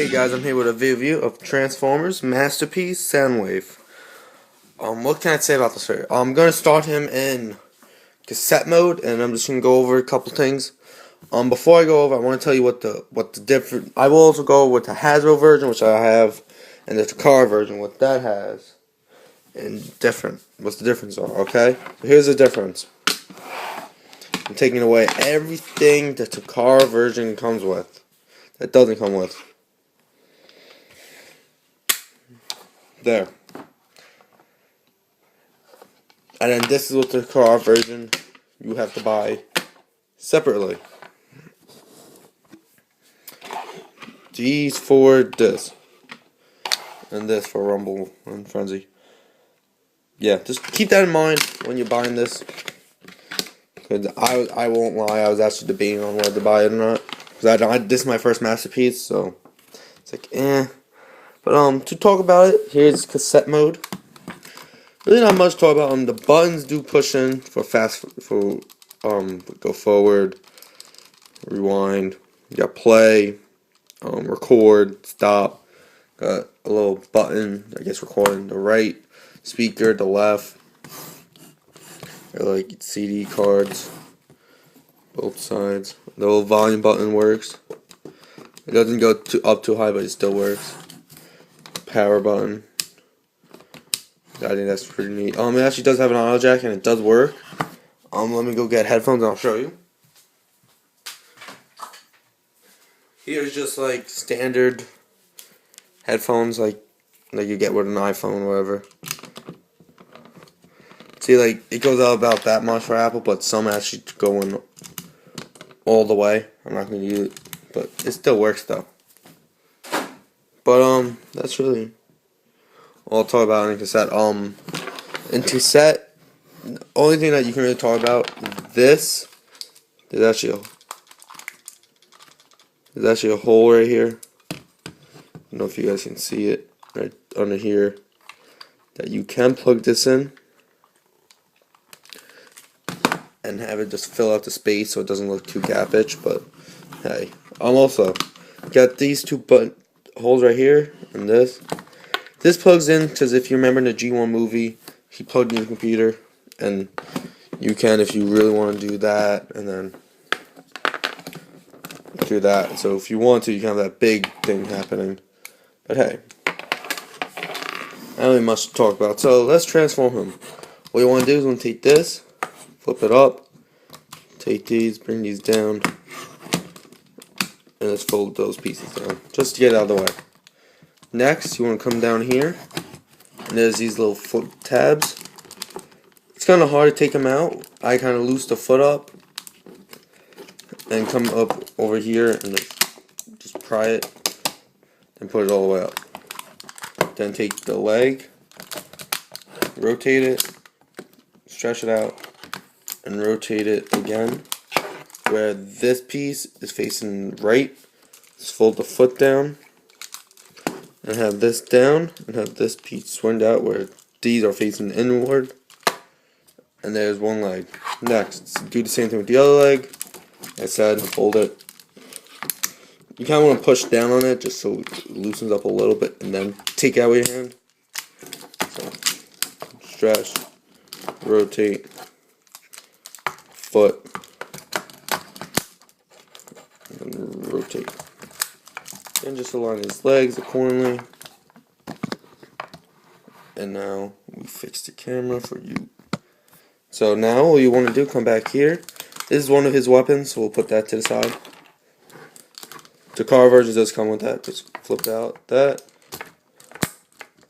Hey guys, I'm here with a review of Transformers Masterpiece Soundwave. What can I say about this figure? I'm gonna start him in cassette mode, and I'm just gonna go over a couple things. Before I go over, I want to tell you what the different. I will also go with the Hasbro version, which I have, and the Takara version, what that has, and different. What's the difference are? Okay, so here's the difference. I'm taking away everything the Takara version comes with. That doesn't come with. There. And then this is what the car version you have to buy separately. These for this. And this for Rumble and Frenzy. Yeah, just keep that in mind when you're buying this. Cause I won't lie, I was actually debating on whether to buy it or not. Because this is my first masterpiece, so it's like, eh. But to talk about it, here's cassette mode. Really not much to talk about. The buttons do push in for go forward, rewind. You got play, record, stop. Got a little button, I guess recording the right, speaker the left. Got like CD cards, both sides. The little volume button works. It doesn't go up too high, but it still works. Power button. I think that's pretty neat. It actually does have an audio jack and it does work. Let me go get headphones and I'll show you. Here's just like standard headphones like you get with an iPhone or whatever. See, like it goes out about that much for Apple, but some actually go in all the way. I'm not gonna use it, but it still works though. But that's really all I'll talk about in cassette. In cassette, the only thing that you can really talk about is there's actually a hole right here. I don't know if you guys can see it right under here. That you can plug this in and have it just fill out the space so it doesn't look too gap-itch. But hey, also got these two holes right here and this. This plugs in because if you remember in the G1 movie, he plugged in the computer, and you can, if you really want to do that, and then do that. So if you want to, you can have that big thing happening. But hey, not really much to talk about. So let's transform him. What you want to do is want to take this, flip it up, take these, bring these down, and let's fold those pieces down, just to get it out of the way. Next, you want to come down here, and there's these little foot tabs. It's kind of hard to take them out. I kind of loose the foot up, and come up over here, and just pry it, and put it all the way up. Then take the leg, rotate it, stretch it out, and rotate it again, where this piece is facing right. Just fold the foot down, and have this down, and have this piece swinged out where these are facing inward. And there's one leg. Next, do the same thing with the other leg. Like I said, fold it. You kind of want to push down on it just so it loosens up a little bit, and then take it out with your hand. So, stretch, rotate, foot, and rotate. And just align his legs accordingly. And now we fix the camera for you. So now all you want to do, come back here. This is one of his weapons, so we'll put that to the side. The car version does come with that. Just flip out that.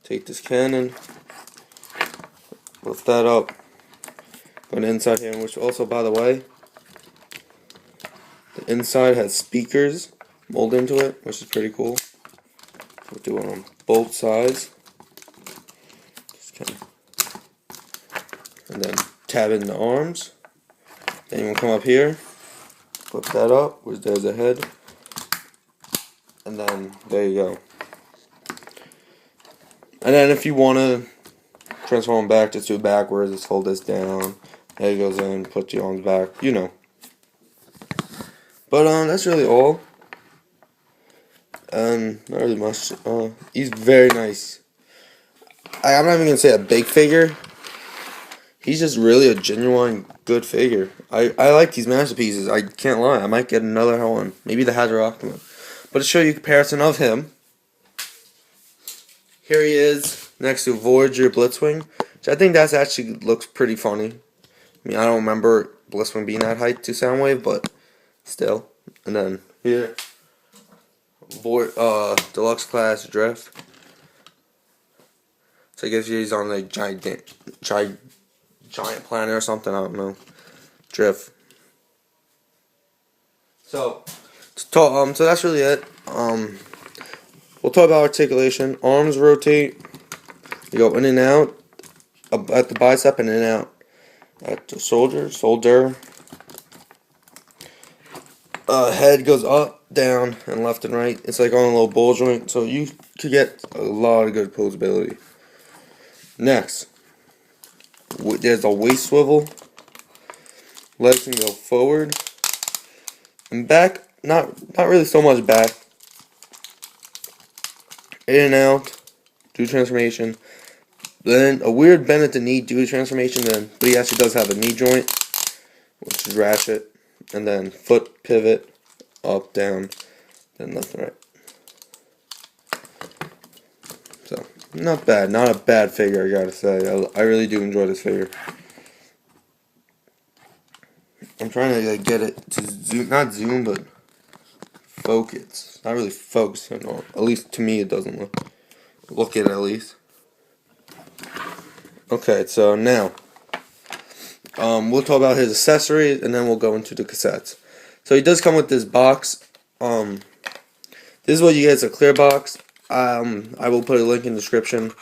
Take this cannon. Lift that up. Go to the inside here, which also, by the way, the inside has speakers molded into it, which is pretty cool. We'll do it on both sides. Just kind of, and then tab in the arms. Then you want to come up here, flip that up, where there's a head, and then there you go. And then if you want to transform back, just do it backwards. Just fold this down. Head goes in, put the arms back. You know. But that's really all. Not really much. He's very nice. I'm not even gonna say a big figure. He's just really a genuine good figure. I like these masterpieces. I can't lie. I might get another one. Maybe the Hasbro. But to show you a comparison of him, here he is next to Voyager Blitzwing, which I think that's actually looks pretty funny. I mean, I don't remember Blitzwing being that height to Soundwave, but still. And then here, Deluxe Class Drift. So I guess he's on a giant planet or something. I don't know. Drift. So so that's really it. We'll talk about articulation. Arms rotate. You go in and out at the bicep and in and out at the shoulder. Head goes up, down, and left and right. It's like on a little ball joint, so you could get a lot of good posability. Next, there's a waist swivel. Legs can go forward and back. Not really so much back. In and out, do transformation. Then a weird bend at the knee, do transformation. But he actually does have a knee joint, which is ratchet. And then foot pivot, up, down, then left and right. So, not bad. Not a bad figure, I gotta say. I really do enjoy this figure. I'm trying to get it to zoom, not zoom, but focus. Not really focus, at least to me it doesn't look it at least. Okay, so now, we'll talk about his accessories, and then we'll go into the cassettes. So he does come with this box. This is what you get. It's a clear box. I will put a link in the description.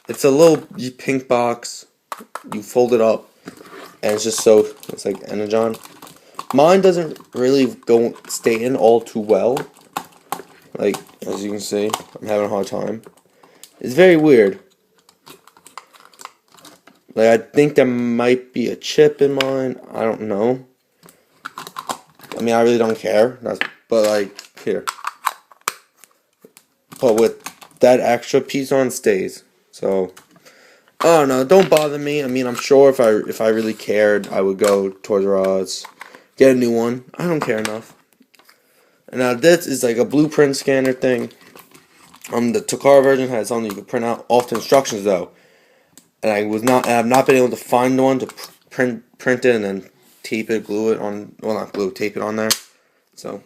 It's a little pink box. You fold it up, and it's like Energon. Mine doesn't really stay in all too well. Like, as you can see, I'm having a hard time. It's very weird. Like, I think there might be a chip in mine. I don't know. I mean, I really don't care. But like, here. But with that extra piece on, stays. So, I don't know. Don't bother me. I mean, I'm sure if I really cared, I would go Toys R Us, get a new one. I don't care enough. And now this is like a blueprint scanner thing. The Takara version has something you can print out off the instructions though. And I've not been able to find one to print it and then tape it, glue it on, well not glue, tape it on there. So,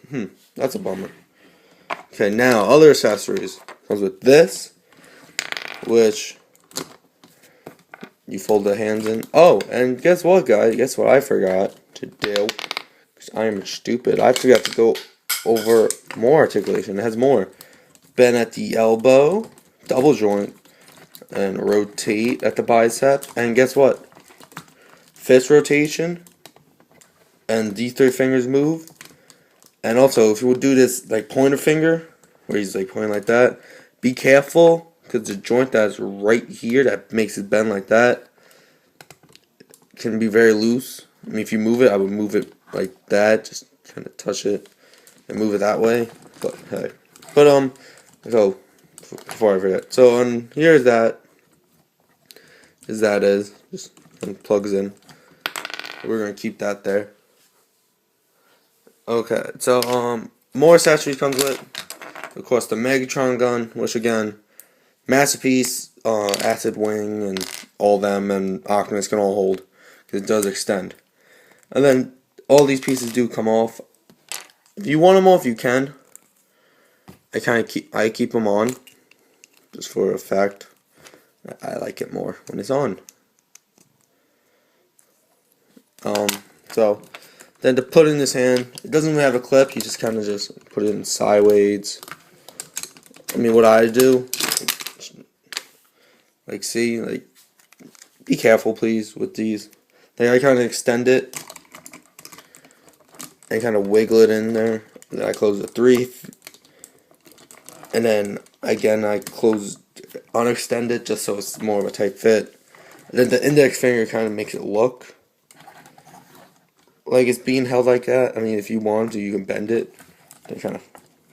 that's a bummer. Okay, now other accessories. Comes with this, which you fold the hands in. Oh, and guess what, guys? Guess what I forgot to do? Because I am stupid. I forgot to go over more articulation. It has more. Bend at the elbow, double joint, and rotate at the bicep. And guess what? Fist rotation. And these three fingers move. And also, if you would do this like pointer finger, where he's like pointing like that, be careful, because the joint that's right here that makes it bend like that can be very loose. I mean, if you move it, I would move it like that, just kind of touch it and move it that way. But hey, so before I forget, so here's that. Just plugs in. We're gonna keep that there. Okay, so more accessories comes with, of course, the Megatron gun, which again, masterpiece, Acid Wing, and all them, and Optimus can all hold, because it does extend. And then all these pieces do come off. If you want them off, you can. I keep them on, just for effect. I like it more when it's on. So then to put in this hand, it doesn't even have a clip. You just kind of just put it in sideways. I mean, what I do, like, see, like, be careful, please, with these. Like, I kind of extend it and kind of wiggle it in there. And then I close the 3, and then again I close, unextend it just so it's more of a tight fit. And then the index finger kind of makes it look like it's being held like that. I mean, if you want to, you can bend it and kind of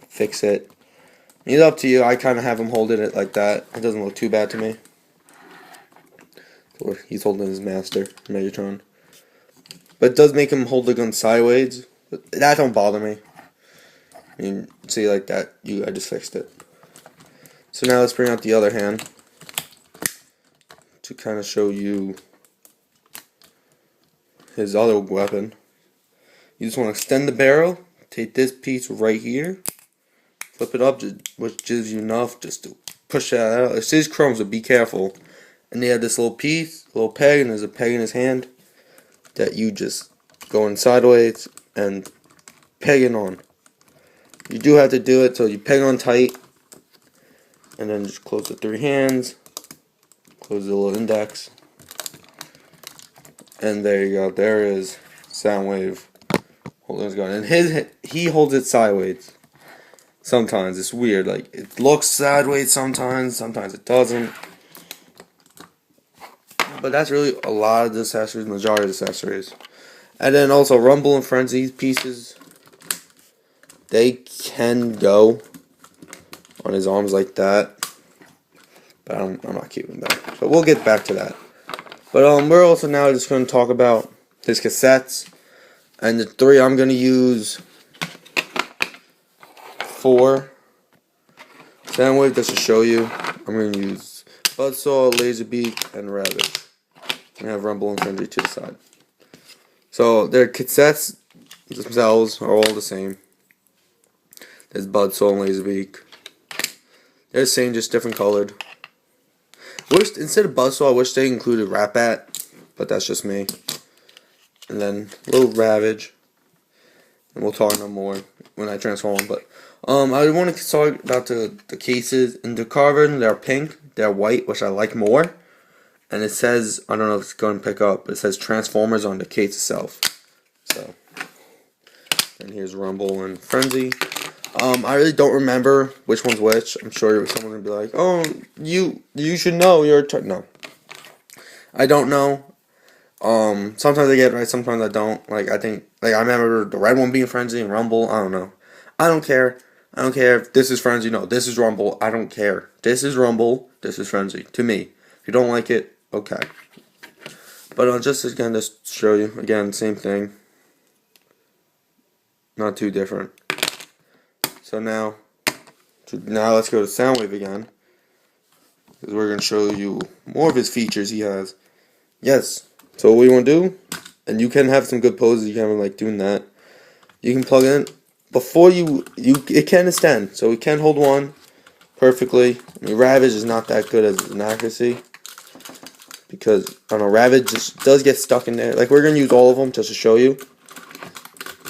fix it. It's up to you. I kind of have him holding it like that. It doesn't look too bad to me. Or he's holding his master, Megatron. But it does make him hold the gun sideways. But that don't bother me. I mean, see like that. I just fixed it. So now let's bring out the other hand to kind of show you his other weapon. You just want to extend the barrel, take this piece right here, flip it up, which gives you enough just to push that out. It says chrome, so be careful. And they have this little piece, little peg, and there's a peg in his hand that you just go in sideways and peg it on. You do have to do it, so you peg on tight, and then just close the 3 hands, close the little index, and there you go. There is Soundwave holding his gun, and he holds it sideways. Sometimes it's weird, like it looks sideways sometimes it doesn't. But that's really a lot of the accessories, majority of the accessories. And then also Rumble and Frenzy pieces, they can go on his arms like that. But I'm not keeping that. But we'll get back to that. But we're also now just going to talk about his cassettes. And the 3 I'm going to use for Soundwave, just to show you. I'm going to use Buzzsaw, Laserbeak, and Ravage. And have Rumble and Frenzy to the side. So their cassettes themselves are all the same. There's Buzzsaw and Laserbeak. They're the same, just different colored. Instead of Buzzsaw, I wish they included Rat Bat, but that's just me. And then little Ravage. And we'll talk no more when I transform them. But I want to talk about the cases. In the Carver, they're pink, they're white, which I like more. And it says, I don't know if it's going to pick up, but it says Transformers on the case itself. So, and here's Rumble and Frenzy. I really don't remember which one's which. I'm sure someone will be like, oh, you should know. No. I don't know. Sometimes I get it right, sometimes I don't. Like, I remember the red one being Frenzy and Rumble. I don't know. I don't care. I don't care if this is Frenzy. No, this is Rumble. I don't care. This is Rumble. This is Frenzy. To me. If you don't like it, okay. But just again, just show you. Again, same thing. Not too different. So now let's go to Soundwave again. Because we're going to show you more of his features he has. Yes. So what we want to do, and you can have some good poses, you can like doing that. You can plug in, before it can extend. So we can hold one perfectly. I mean, Ravage is not that good as an accuracy. Because, I don't know, Ravage just does get stuck in there. Like, we're going to use all of them just to show you.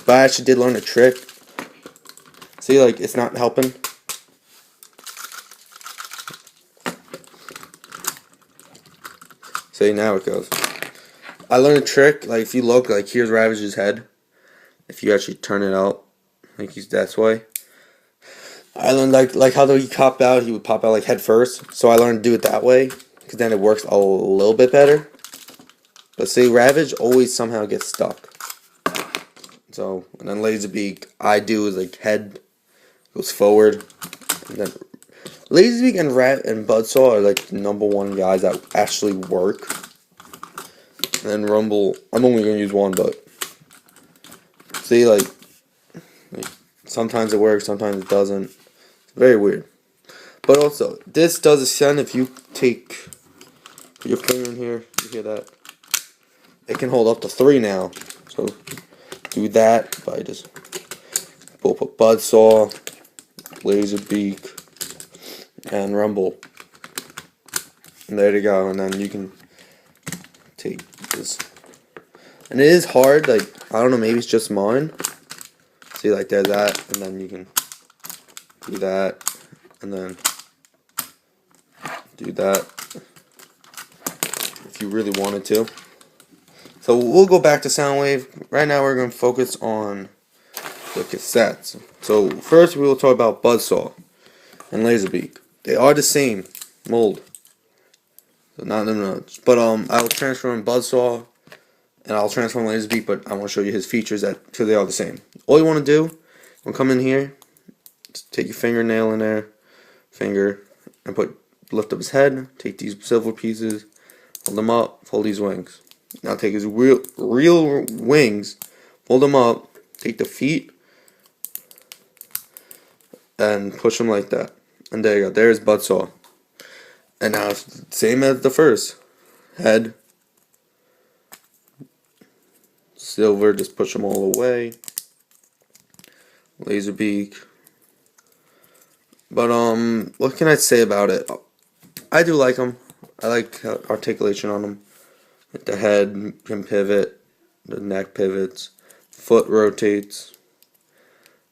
But I actually did learn a trick. See, like, it's not helping. See, now it goes. I learned a trick. Like, if you look, like, here's Ravage's head. If you actually turn it out, like, he's that way. I learned, like how he popped out, he would pop out, like, head first. So I learned to do it that way. Because then it works a little bit better. But see, Ravage always somehow gets stuck. So, and then Laserbeak, I do is like head goes forward. And then Laserbeak and Buzzsaw are like the #1 guys that actually work. And then Rumble, I'm only going to use one, but see, like sometimes it works, sometimes it doesn't. It's very weird. But also, this does extend if you put your finger in here, you hear that? It can hold up to 3 now. So, do that by just put Buzzsaw, Laserbeak, and Rumble. And there you go, and then you can take this. And it is hard, like, I don't know, maybe it's just mine. See, like, there's that, and then you can do that, and then do that. If you really wanted to. So we'll go back to Soundwave. Right now we're going to focus on the cassettes. So first we will talk about Buzzsaw and Laserbeak. They are the same mold. So not much. But I'll transform Buzzsaw and I'll transform Laserbeak, but I want to show you his features because they are the same. All you want to do, come in here, just take your fingernail in there, finger and lift up his head. Take these silver pieces, fold them up, fold these wings. Now take his real wings, fold them up, take the feet, and push them like that. And there you go. There's Buzzsaw. And now it's the same as the first. Head, silver, just push them all away. Laser beak. But what can I say about it? I do like them. I like articulation on them. Like the head can pivot, the neck pivots, foot rotates.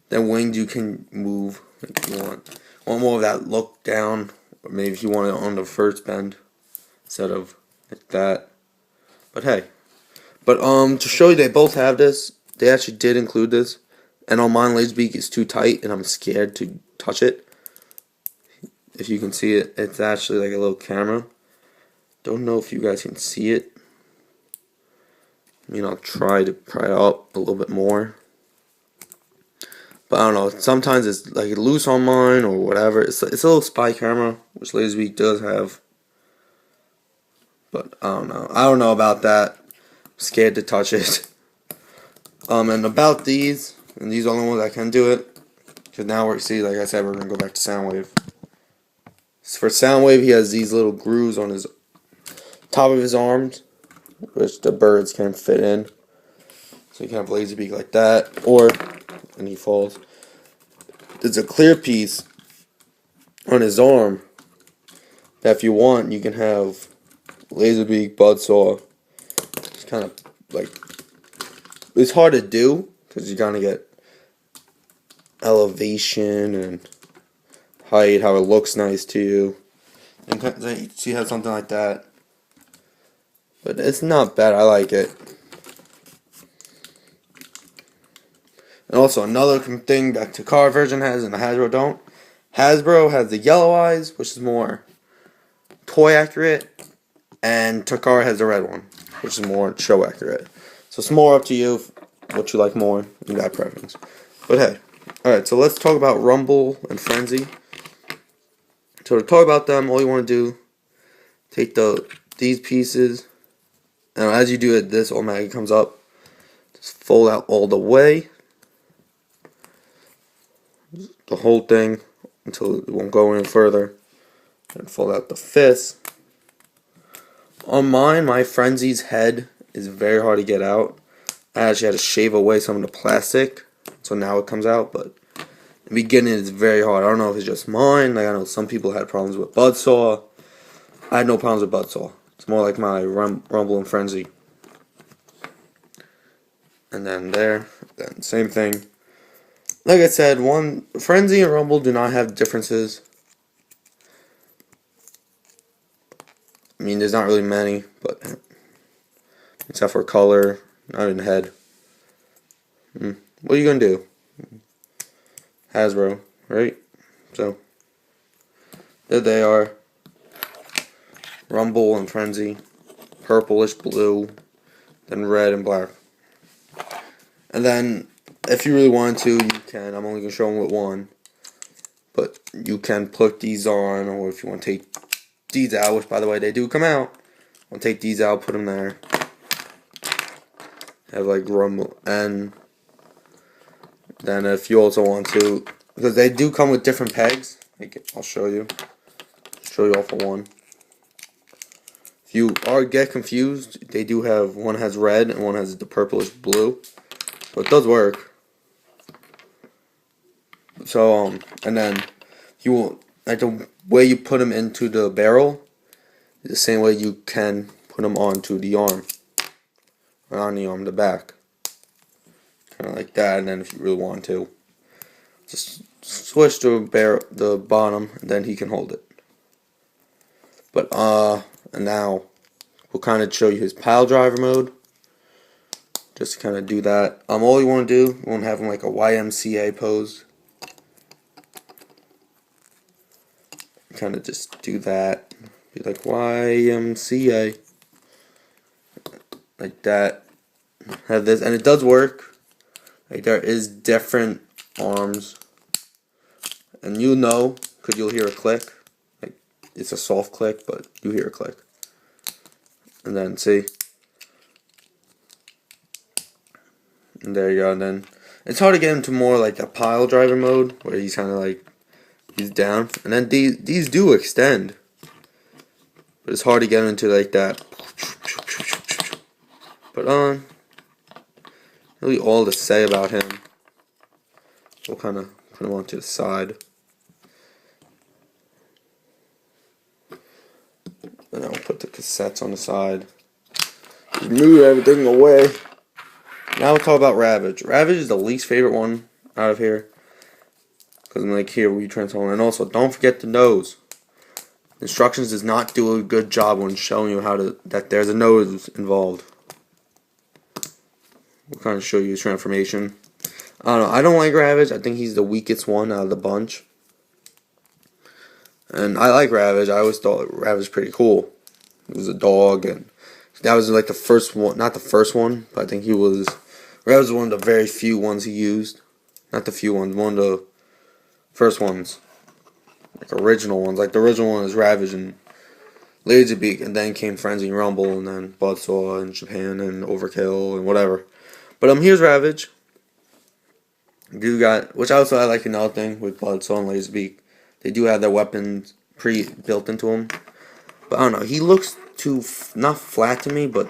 Then wings you can move if you want. Want more of that look down, or maybe if you want it on the first bend instead of like that. But hey, to show you they both have this, they actually did include this. And on mine, Laserbeak is too tight, and I'm scared to touch it. If you can see it, it's actually like a little camera. Don't know if you guys can see it. I mean, I'll try to pry it up a little bit more. But I don't know, sometimes it's like loose on mine or whatever. It's a little spy camera, which Laserbeak does have. But I don't know. I don't know about that. I'm scared to touch it. And about these, and these are the only ones I can do it. Because now like I said, we're going to go back to Soundwave. So for Soundwave, he has these little grooves on his top of his arms, which the birds can fit in. So you can have Laserbeak like that, or when he falls, there's a clear piece on his arm that if you want, you can have Laserbeak, Buzzsaw. It's kind of like, it's hard to do because you're gonna get elevation and height, how it looks nice to you. And see how something like that. But it's not bad. I like it. And also another thing that Takara version has and the Hasbro don't. Hasbro has the yellow eyes, which is more toy accurate, and Takara has the red one, which is more show accurate. So it's more up to you what you like more in that preference. But hey, alright, so let's talk about Rumble and Frenzy. So to talk about them, all you want to do, take these pieces, and as you do it, this automatically comes up. Just fold out all the way, the whole thing, until it won't go any further. And fold out the fist. On mine, my Frenzy's head is very hard to get out. I actually had to shave away some of the plastic, so now it comes out, but in the beginning it's very hard. I don't know if it's just mine. Like, I know some people had problems with Buzzsaw. I had no problems with Buzzsaw. It's more like my Rumble and Frenzy. And then there, then same thing. Like I said, Frenzy and Rumble do not have differences. I mean, there's not really many, but except for color, not in head. What are you gonna do? Hasbro, right? So there they are. Rumble and Frenzy, purplish blue, then red and black. And then, if you really want to, you can. I'm only gonna show them with one, but you can put these on, or if you want to take these out, which by the way they do come out. I'll take these out, put them there. Have like Rumble, and then if you also want to, because they do come with different pegs. I'll show you. Show you all for one. If you get confused, they do have one has red and one has the purplish blue, but it does work. So and then you will, like, the way you put them into the barrel is the same way you can put them onto the arm, or on the arm, the back, kind of like that. And then if you really want to, just switch to the bottom, and then he can hold it. But and now we'll kind of show you his pile driver mode. Just to kind of do that. All you want to do, you want to have him like a YMCA pose. Kind of just do that. Be like YMCA. Like that. Have this, and it does work. Like, there is different arms. And you know, because you'll hear a click. Like, it's a soft click, but you hear a click. And then, see? And there you go. And then, it's hard to get into more like a pile driver mode, where he's kind of like, he's down. And then these do extend. But it's hard to get into like that. But, really all to say about him. We'll kind of put him onto the side. And I'll put the cassettes on the side. Just move everything away. Now we'll talk about Ravage. Ravage is the least favorite one out of here. Because I'm like, here we transform. And also, don't forget the nose. Instructions does not do a good job when showing you how to, that there's a nose involved. We'll kind of show you his transformation. I don't know. I don't like Ravage. I think he's the weakest one out of the bunch. And I like Ravage. I always thought Ravage was pretty cool. He was a dog, and that was like the first one. Not the first one, but I think he was. Ravage was one of the very few ones he used. Not the few ones. One of the first ones. Like original ones. Like the original one is Ravage and Laserbeak, and then came Frenzy and Rumble, and then Buzzsaw in Japan, and Overkill, and whatever. But here's Ravage. You got, which also I like another thing with Buzzsaw and Laserbeak. They do have their weapons pre-built into them. But I don't know, he looks too, not flat to me, but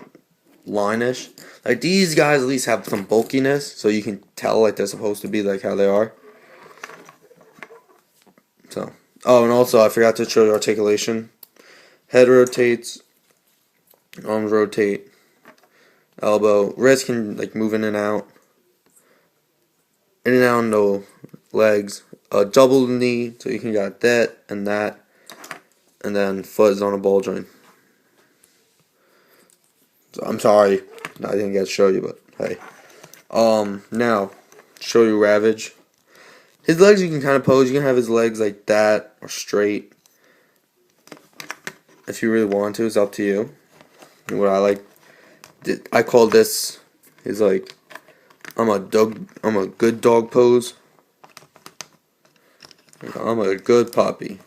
line-ish. Like, these guys at least have some bulkiness, so you can tell, like, they're supposed to be, like, how they are. So, oh, and also, I forgot to show you articulation. Head rotates, arms rotate, elbow, wrist can, like, move in and out on the legs. Double knee, so you can got that, and then foot is on a ball joint. So I'm sorry, I didn't get to show you, but hey. Now, show you Ravage. His legs you can kind of pose. You can have his legs like that, or straight. If you really want to, it's up to you. And what I like, I call this, is like, I'm a good dog pose. I'm a good puppy.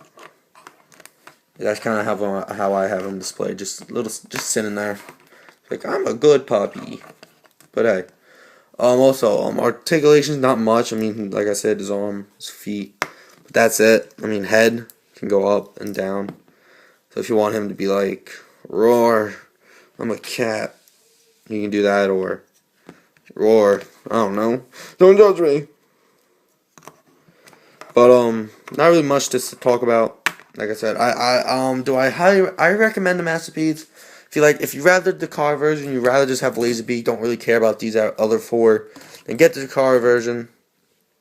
That's kind of how I have him displayed. Just sitting there, like I'm a good puppy. But hey, also articulation's not much. I mean, like I said, his arm, his feet, but that's it. I mean, head can go up and down. So if you want him to be like roar, I'm a cat, you can do that, or roar. I don't know. Don't judge me. But not really much to talk about. Like I said, I recommend the Masterpiece. If you rather the car version, you rather just have Laserbeak, don't really care about these other four, then get the car version.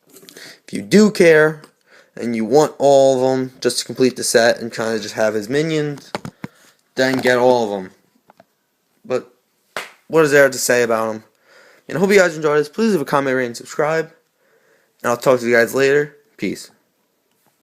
If you do care and you want all of them just to complete the set and kind of just have his minions, then get all of them. But what is there to say about them? And I hope you guys enjoyed this. Please leave a comment, rate, and subscribe. And I'll talk to you guys later. Peace.